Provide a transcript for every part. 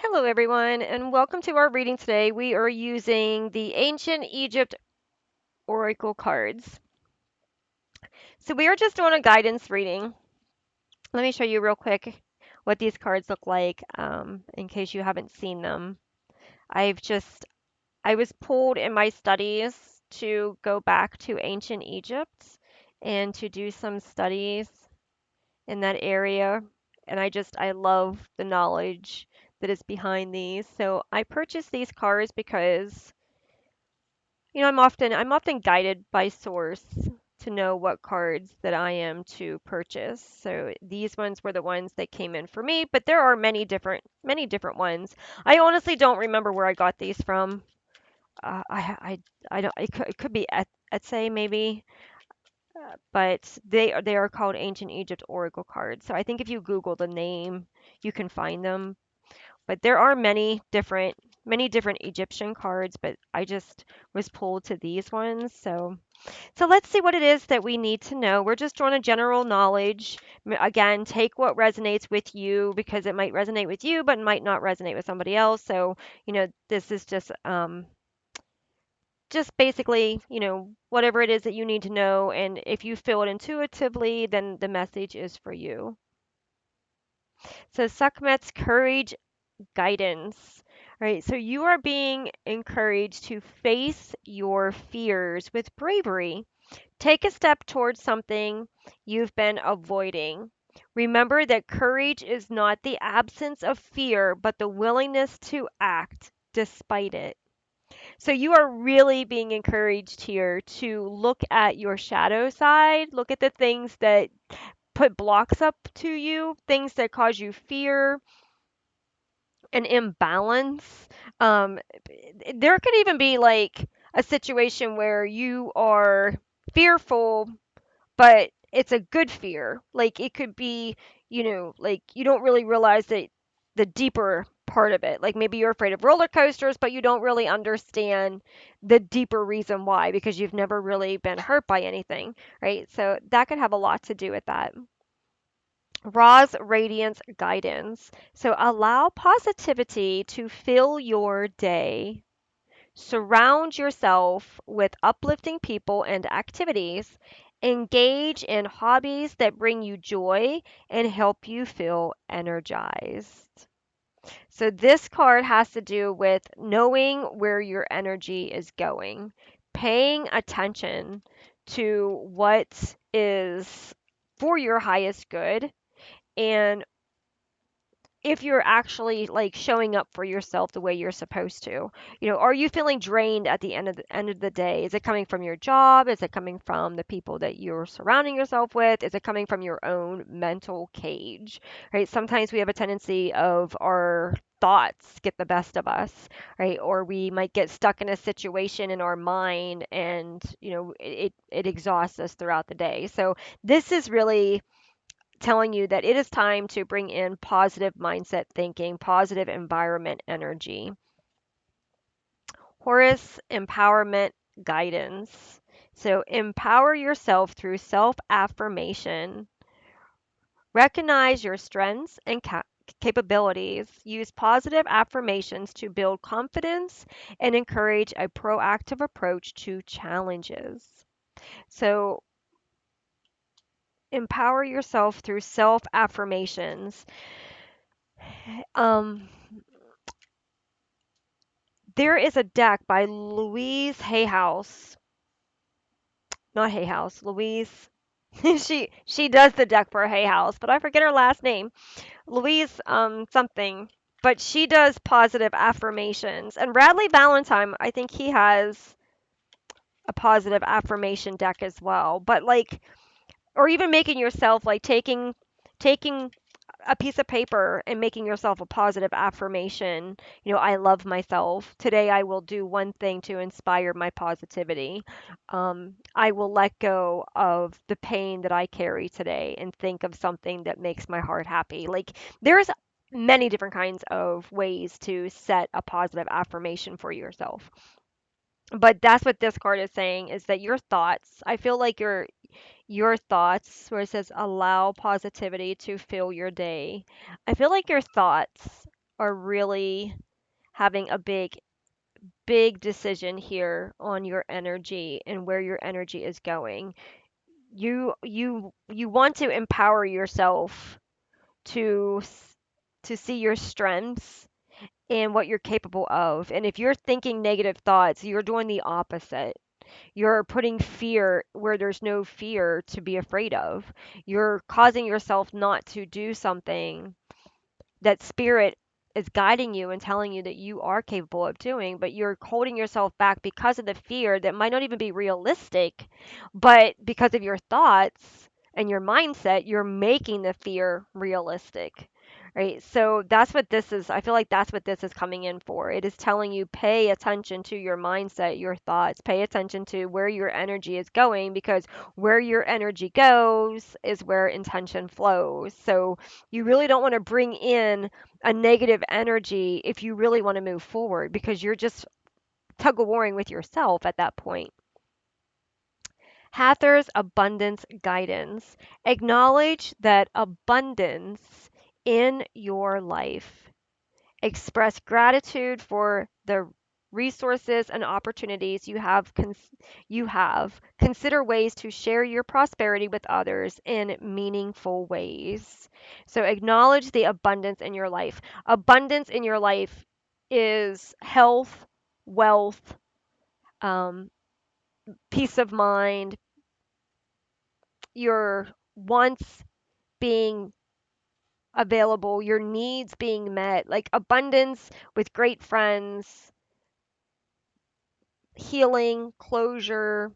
Hello, everyone, and welcome to our reading today. We are using the Ancient Egypt Oracle cards. So, we are just doing a guidance reading. Let me show you real quick what these cards look like in case you haven't seen them. I was pulled in my studies to go back to ancient Egypt and to do some studies in that area. And I love the knowledge that is behind these. So, I purchased these cards because I'm often guided by source to know what cards that I am to purchase. So these ones were the ones that came in for me, but there are many different ones. I honestly don't remember where I got these from. I don't. It could be Etsy maybe, but they are called Ancient Egypt Oracle cards. So I think if you Google the name, you can find them. But there are many different Egyptian cards, but I just was pulled to these ones. So let's see what it is that we need to know. We're just drawing a general knowledge. Again, take what resonates with you because it might resonate with you, but it might not resonate with somebody else. So, this is just basically, whatever it is that you need to know. And if you feel it intuitively, then the message is for you. So Sekhmet's courage guidance. All right, so you are being encouraged to face your fears with bravery. Take a step towards something you've been avoiding. Remember that courage is not the absence of fear, but the willingness to act despite it. So you are really being encouraged here to look at your shadow side, look at the things that put blocks up to you, things that cause you fear, an imbalance. Um, there could even be like a situation where you are fearful, but it's a good fear. Like it could be, like you don't really realize that the deeper part of it. Like maybe you're afraid of roller coasters, but you don't really understand the deeper reason why because you've never really been hurt by anything, right? So that could have a lot to do with that. Ra's radiance guidance. So allow positivity to fill your day. Surround yourself with uplifting people and activities. Engage in hobbies that bring you joy and help you feel energized. So, this card has to do with knowing where your energy is going, paying attention to what is for your highest good, and if you're actually like showing up for yourself the way you're supposed to. Are you feeling drained at the end of the day? Is it coming from your job? Is it coming from the people that you're surrounding yourself with? Is it coming from your own mental cage? Right? Sometimes we have a tendency of our thoughts get the best of us, right? Or we might get stuck in a situation in our mind and, it exhausts us throughout the day. So this is really telling you that it is time to bring in positive mindset thinking, positive environment energy. Horus empowerment guidance. So empower yourself through self affirmation. Recognize your strengths and capabilities. Use positive affirmations to build confidence and encourage a proactive approach to challenges. So empower yourself through self affirmations. Um, There is a deck by Louise Hayhouse. Not Hayhouse, Louise. She does the deck for Hayhouse, but I forget her last name. Louise something. But she does positive affirmations. And Bradley Valentine, I think he has a positive affirmation deck as well. But like or even making yourself like taking a piece of paper and making yourself a positive affirmation. I love myself. Today I will do one thing to inspire my positivity. I will let go of the pain that I carry today and think of something that makes my heart happy. Like there's many different kinds of ways to set a positive affirmation for yourself. But that's what this card is saying is that your thoughts, I feel like your thoughts, where it says allow positivity to fill your day. I feel like your thoughts are really having a big decision here on your energy and where your energy is going. You want to empower yourself to to see your strengths and what you're capable of. And if you're thinking negative thoughts, you're doing the opposite. You're putting fear where there's no fear to be afraid of. You're causing yourself not to do something that spirit is guiding you and telling you that you are capable of doing, but you're holding yourself back because of the fear that might not even be realistic, but because of your thoughts and your mindset, you're making the fear realistic. Right. So that's what this is. I feel like that's what this is coming in for. It is telling you pay attention to your mindset, your thoughts, pay attention to where your energy is going because where your energy goes is where intention flows. So you really don't want to bring in a negative energy if you really want to move forward because you're just tug of warring with yourself at that point. Hather's abundance guidance. Acknowledge that abundance in your life. Express gratitude for the resources and opportunities you have. Consider ways to share your prosperity with others in meaningful ways. So acknowledge the abundance in your life. Abundance in your life is health, wealth, um, peace of mind, your wants being available, your needs being met, like abundance with great friends, healing, closure,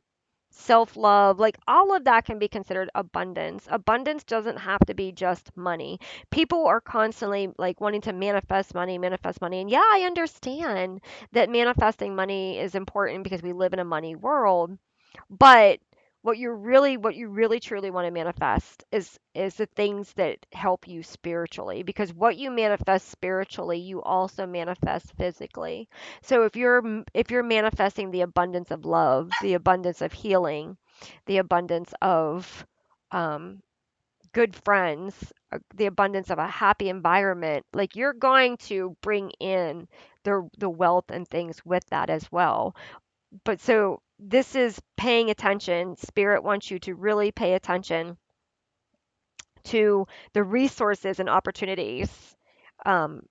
self love, like all of that can be considered abundance. Abundance doesn't have to be just money. People are constantly like wanting to manifest money, manifest money. And yeah, I understand that manifesting money is important because we live in a money world. But what you really truly want to manifest is the things that help you spiritually because what you manifest spiritually, you also manifest physically. So if you're manifesting the abundance of love, the abundance of healing, the abundance of um, good friends, the abundance of a happy environment, like you're going to bring in the wealth and things with that as well. But so this is paying attention. Spirit wants you to really pay attention to the resources and opportunities um,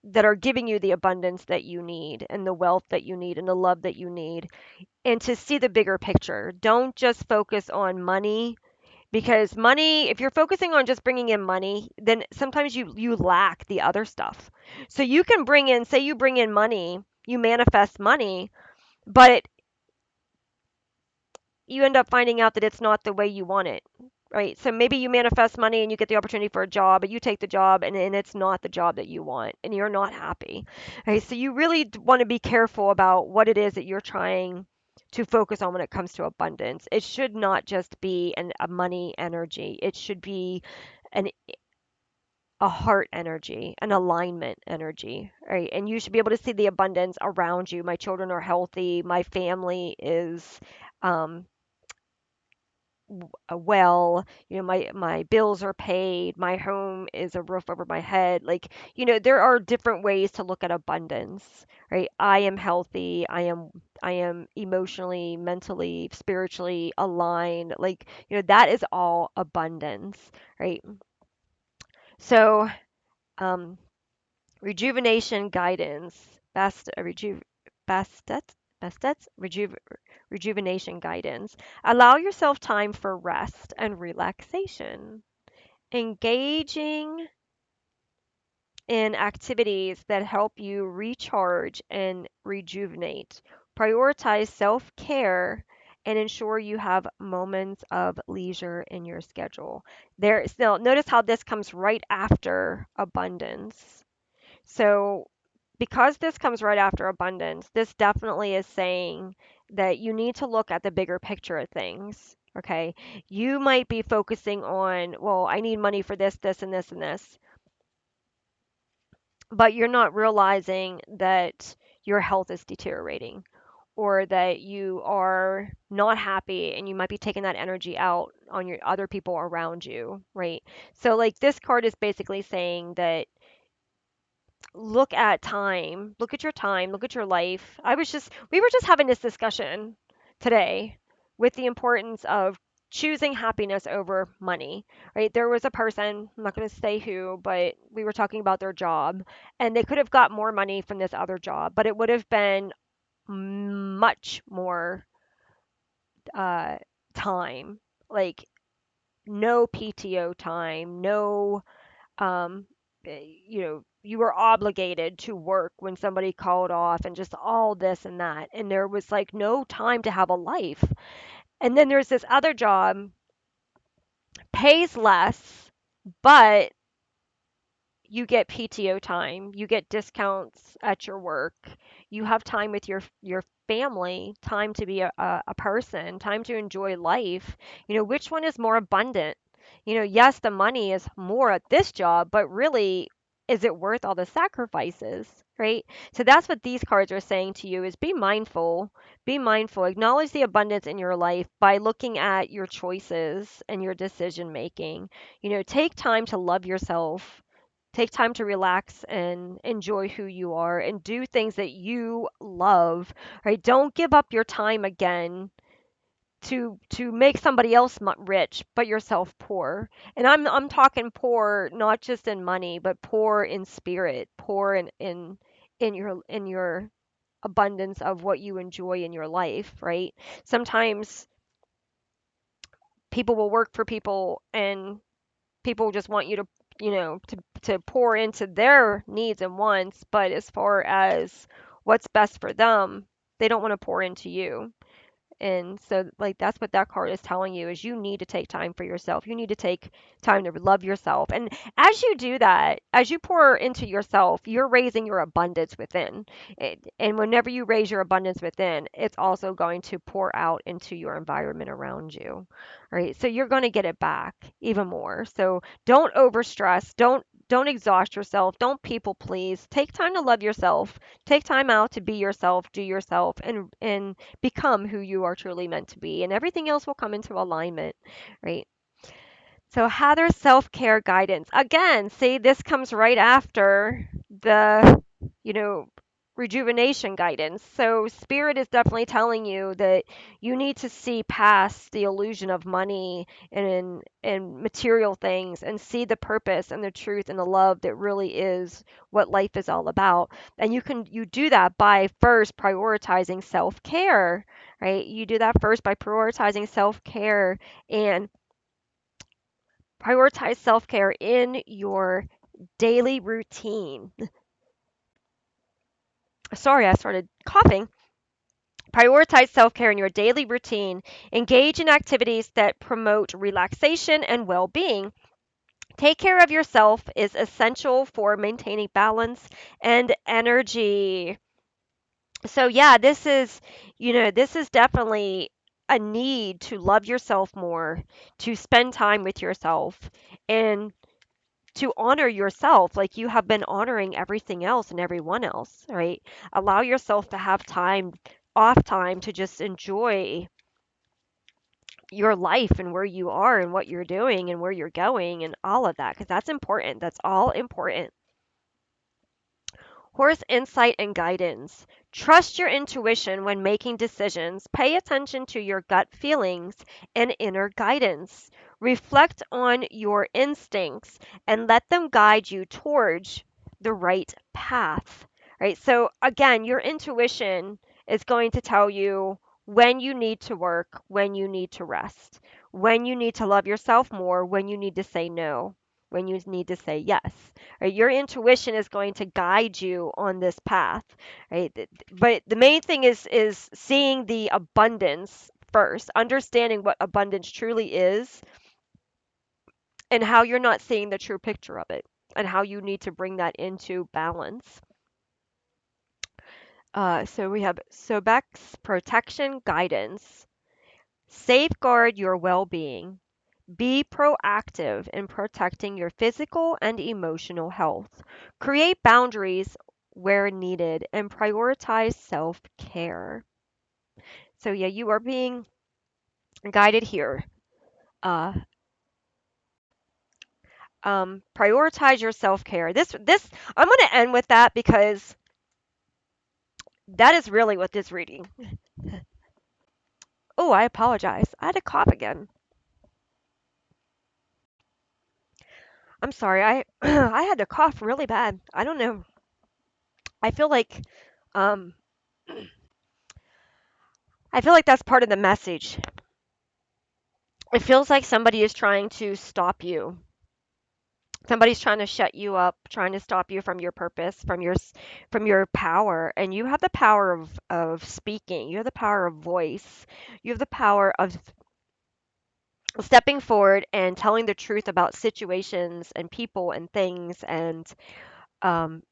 that are giving you the abundance that you need and the wealth that you need and the love that you need, and to see the bigger picture. Don't just focus on money because money, if you're focusing on just bringing in money, then sometimes you lack the other stuff. So you can bring in, say you bring in money, you manifest money, but you end up finding out that it's not the way you want it. Right. So maybe you manifest money and you get the opportunity for a job, but you take the job and it's not the job that you want and you're not happy. Right. So you really want to be careful about what it is that you're trying to focus on when it comes to abundance. It should not just be a money energy. It should be an a heart energy, an alignment energy, right? And you should be able to see the abundance around you. My children are healthy. My family is um, well, my bills are paid, my home is a roof over my head. Like, there are different ways to look at abundance, right? I am healthy, I am emotionally, mentally, spiritually aligned. Like, that is all abundance, right? So, um rejuvenation guidance, Bastet, Bastet's rejuvenation guidance. Allow yourself time for rest and relaxation. Engaging in activities that help you recharge and rejuvenate. Prioritize self care and ensure you have moments of leisure in your schedule. Now, notice how this comes right after abundance. So, because this comes right after abundance, this definitely is saying that you need to look at the bigger picture of things. Okay. You might be focusing on, well, I need money for this, this, and this, and this, but you're not realizing that your health is deteriorating or that you are not happy and you might be taking that energy out on your other people around you, right? So, like, this card is basically saying that look at time, look at your time, look at your life. We were just having this discussion today with the importance of choosing happiness over money, right? There was a person, I'm not going to say who, but we were talking about their job, and they could have got more money from this other job, but it would have been much more uh, time, like no PTO time, no you were obligated to work when somebody called off and just all this and that. And there was like no time to have a life. And then there's this other job, pays less, but you get PTO time, you get discounts at your work, you have time with your family, time to be a person, time to enjoy life. Which one is more abundant? Yes, the money is more at this job, but really, is it worth all the sacrifices, right? So that's what these cards are saying to you is be mindful, acknowledge the abundance in your life by looking at your choices and your decision making. Take time to love yourself. Take time to relax and enjoy who you are and do things that you love, right? Don't give up your time again to make somebody else rich but yourself poor. And I'm talking poor not just in money, but poor in spirit, poor in your abundance of what you enjoy in your life, right? Sometimes people will work for people and people just want you to pour into their needs and wants, but as far as what's best for them, they don't want to pour into you. And so, like, that's what that card is telling you is you need to take time for yourself. You need to take time to love yourself. And as you do that, as you pour into yourself, you're raising your abundance within. And whenever you raise your abundance within, it's also going to pour out into your environment around you. Right? So you're going to get it back even more. So don't overstress. Don't exhaust yourself. Don't people please. Take time to love yourself. Take time out to be yourself, do yourself, and become who you are truly meant to be, and everything else will come into alignment, right? So, Heather's self care guidance. Again, see, this comes right after the, you know, rejuvenation guidance. So, Spirit is definitely telling you that you need to see past the illusion of money and material things and see the purpose and the truth and the love that really is what life is all about. And you do that by first prioritizing self care, right? You do that first by prioritizing self care and prioritize self care in your daily routine. Sorry, I started coughing. Prioritize self care in your daily routine. Engage in activities that promote relaxation and well being. Take care of yourself is essential for maintaining balance and energy. So, yeah, this is definitely a need to love yourself more, to spend time with yourself, and to honor yourself like you have been honoring everything else and everyone else, right? Allow yourself to have time, off time to just enjoy your life and where you are and what you're doing and where you're going and all of that, because that's important. That's all important. Horse insight and guidance. Trust your intuition when making decisions. Pay attention to your gut feelings and inner guidance. Reflect on your instincts and let them guide you towards the right path. Right? So, again, your intuition is going to tell you when you need to work, when you need to rest, when you need to love yourself more, when you need to say no, when you need to say yes, right? Your intuition is going to guide you on this path, right? But the main thing is seeing the abundance first, understanding what abundance truly is and how you're not seeing the true picture of it and how you need to bring that into balance. So we have Sobek's protection guidance. Safeguard your well-being. Be proactive in protecting your physical and emotional health. Create boundaries where needed and prioritize self care. So, yeah, you are being guided here. Uh, Prioritize your self-care. This I'm going to end with that because that is really what this reading. Oh, I apologize. I had to cough again. I'm sorry. I I had to cough really bad. I don't know. I feel like um I feel like that's part of the message. It feels like somebody is trying to stop you. Somebody's trying to shut you up, trying to stop you from your purpose, from your power, and you have the power of speaking. You have the power of voice. You have the power of stepping forward and telling the truth about situations and people and things, and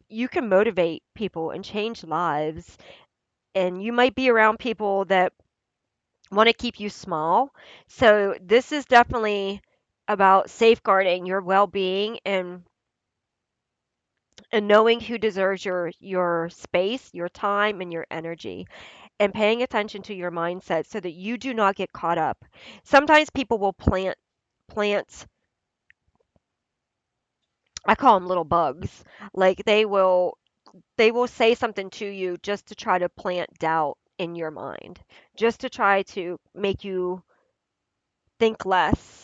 you can motivate people and change lives. And you might be around people that want to keep you small. So this is definitely about safeguarding your well-being and knowing who deserves your space, your time, and your energy, and paying attention to your mindset so that you do not get caught up. Sometimes people will plant, I call them little bugs. Like they will say something to you just to try to plant doubt in your mind, just to try to make you think less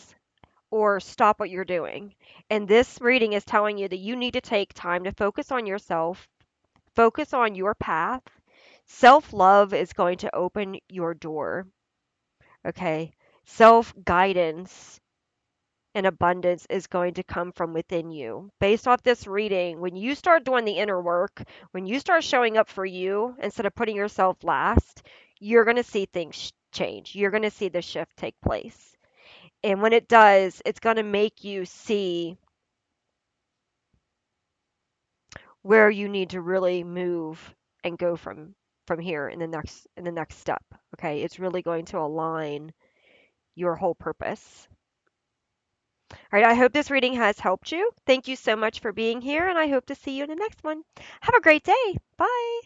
or stop what you're doing. And this reading is telling you that you need to take time to focus on yourself, focus on your path. Self love is going to open your door. Okay. Self guidance and abundance is going to come from within you. Based off this reading, when you start doing the inner work, when you start showing up for you instead of putting yourself last, you're going to see things change. You're going to see the shift take place. And when it does, it's going to make you see where you need to really move and go from here in the next step. Okay? It's really going to align your whole purpose. All right, I hope this reading has helped you. Thank you so much for being here, and I hope to see you in the next one. Have a great day. Bye.